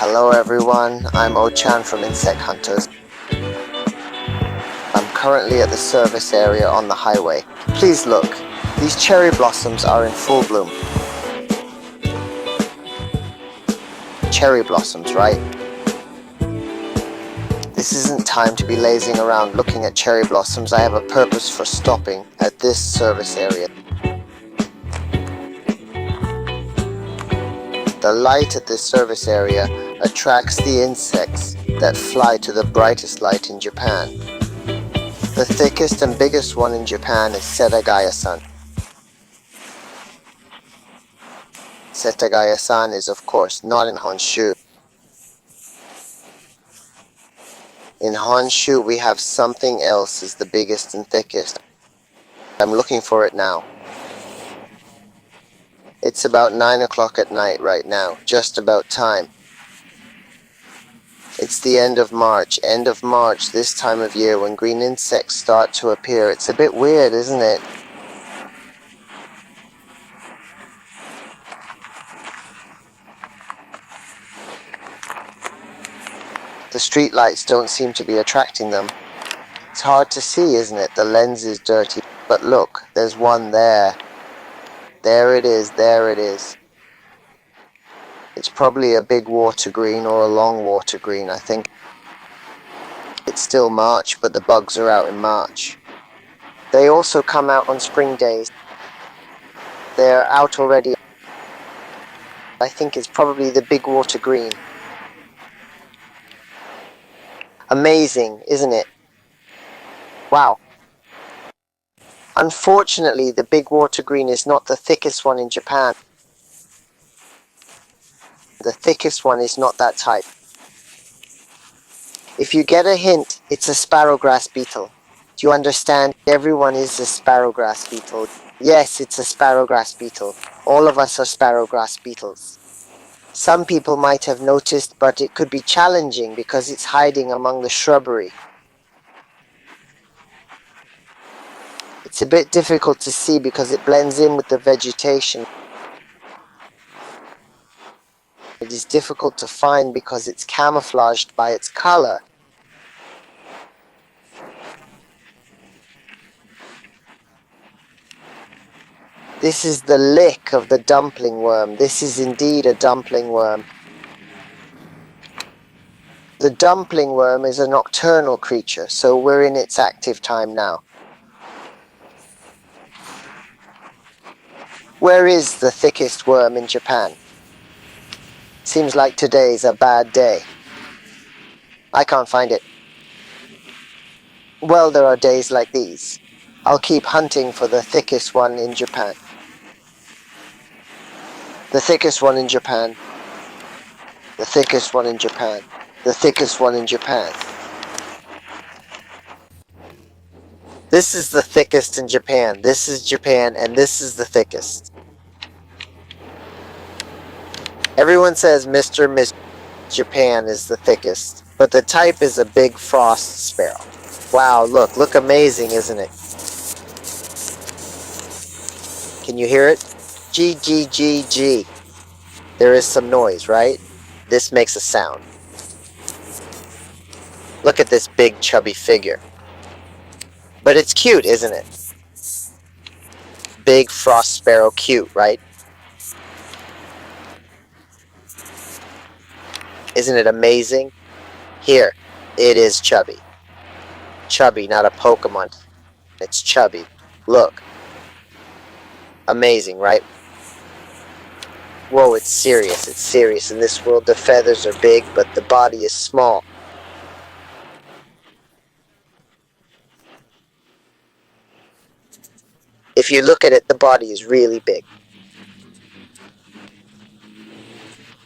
Hello everyone, I'm Ochan from Insect Hunters. I'm currently at the service area on the highway. Please look, these cherry blossoms are in full bloom. Cherry blossoms, right? This isn't time to be lazing around looking at cherry blossoms. I have a purpose for stopping at this service area. The light at this service area attracts the insects that fly to the brightest light in Japan. The thickest and biggest one in Japan is Setagaya-san. Setagaya-san is of course not in Honshu. In Honshu we have something else as the biggest and thickest. I'm looking for it now. It's about 9 o'clock at night right now, just about time. It's the end of March, this time of year when green insects start to appear. It's a bit weird, isn't it? The street lights don't seem to be attracting them. It's hard to see, isn't it? The lens is dirty. But look, there's one there. There it is, there it is. It's probably a big water green or a long water green, I think. It's still March, but the bugs are out in March. They also come out on spring days. They're out already. I think it's probably the big water green. Amazing, isn't it? Wow. Unfortunately, the big water green is not the thickest one in Japan. The thickest one is not that type. If you get a hint, it's a sparrowgrass beetle. Do you understand? Everyone is a sparrowgrass beetle. Yes, it's a sparrowgrass beetle. All of us are sparrowgrass beetles. Some people might have noticed, but it could be challenging because it's hiding among the shrubbery. It's a bit difficult to see because it blends in with the vegetation. It is difficult to find because it's camouflaged by its color. This is the lick of the dumpling worm. This is indeed a dumpling worm. The dumpling worm is a nocturnal creature, so we're in its active time now. Where is the thickest worm in Japan? Seems like today's a bad day. I can't find it. Well, there are days like these. I'll keep hunting for the thickest one in Japan. The thickest one in Japan. The thickest one in Japan. The thickest one in Japan. This is the thickest in Japan. This is Japan, and this is the thickest. Everyone says Mr. Miss Japan is the thickest, but the type is a big frost sparrow. Wow, look amazing, isn't it? Can you hear it? G, G, G, G. There is some noise, right? This makes a sound. Look at this big chubby figure. But it's cute, isn't it? Big frost sparrow, cute, right? Isn't it amazing? Here, it is chubby. Chubby, not a Pokemon. It's chubby. Look. Amazing, right? Whoa, it's serious. It's serious. In this world, the feathers are big, but the body is small. If you look at it, the body is really big.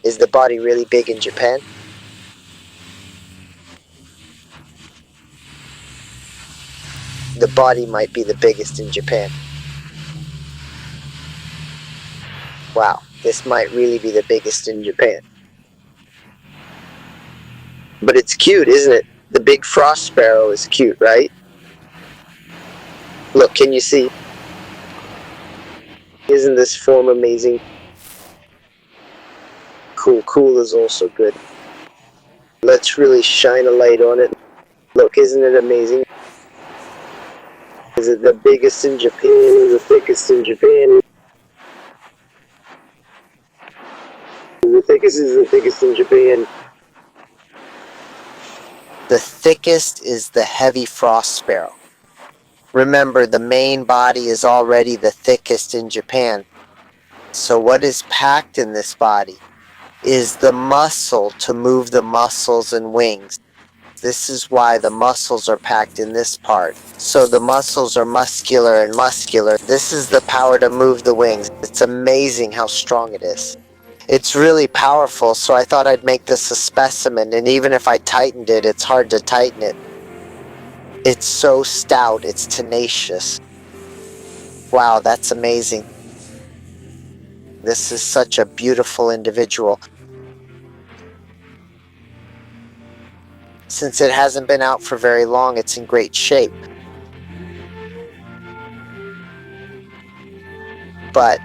Is the body really big in Japan? The body might be the biggest in Japan. Wow, this might really be the biggest in Japan. But it's cute, isn't it? The big frost sparrow is cute, right? Look, can you see? Isn't this form amazing? Cool is also good. Let's really shine a light on it. Look, isn't it amazing? Is it the biggest in Japan? The thickest in Japan? The thickest is the thickest in Japan. The thickest is the heavy frost sparrow. Remember, the main body is already the thickest in Japan. So what is packed in this body is the muscle to move the muscles and wings. This is why the muscles are packed in this part. So the muscles are muscular and muscular. This is the power to move the wings. It's amazing how strong it is. It's really powerful, so I thought I'd make this a specimen, and even if I tightened it, it's hard to tighten it. It's so stout, it's tenacious. Wow, that's amazing. This is such a beautiful individual. Since it hasn't been out for very long, it's in great shape. But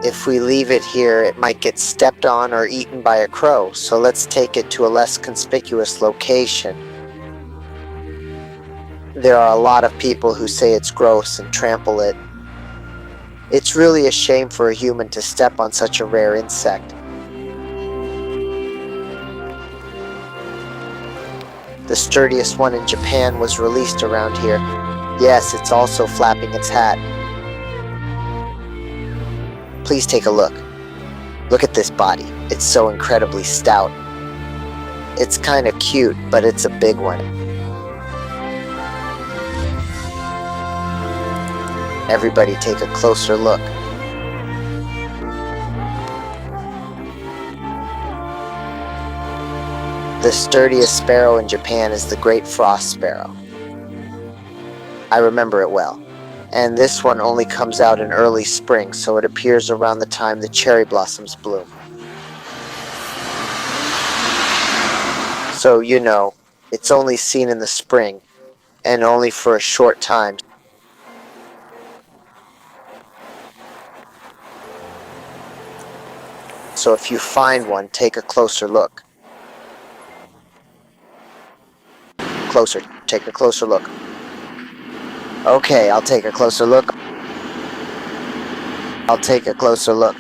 if we leave it here, it might get stepped on or eaten by a crow, so let's take it to a less conspicuous location. There are a lot of people who say it's gross and trample it. It's really a shame for a human to step on such a rare insect. The sturdiest one in Japan was released around here. Yes, it's also flapping its hat. Please take a look. Look at this body. It's so incredibly stout. It's kind of cute, but it's a big one. Everybody take a closer look. The sturdiest sparrow in Japan is the great frost sparrow. I remember it well. And this one only comes out in early spring, so it appears around the time the cherry blossoms bloom. So, you know, it's only seen in the spring, and only for a short time. So if you find one, take a closer look. Closer, take a closer look. Okay, I'll take a closer look. I'll take a closer look.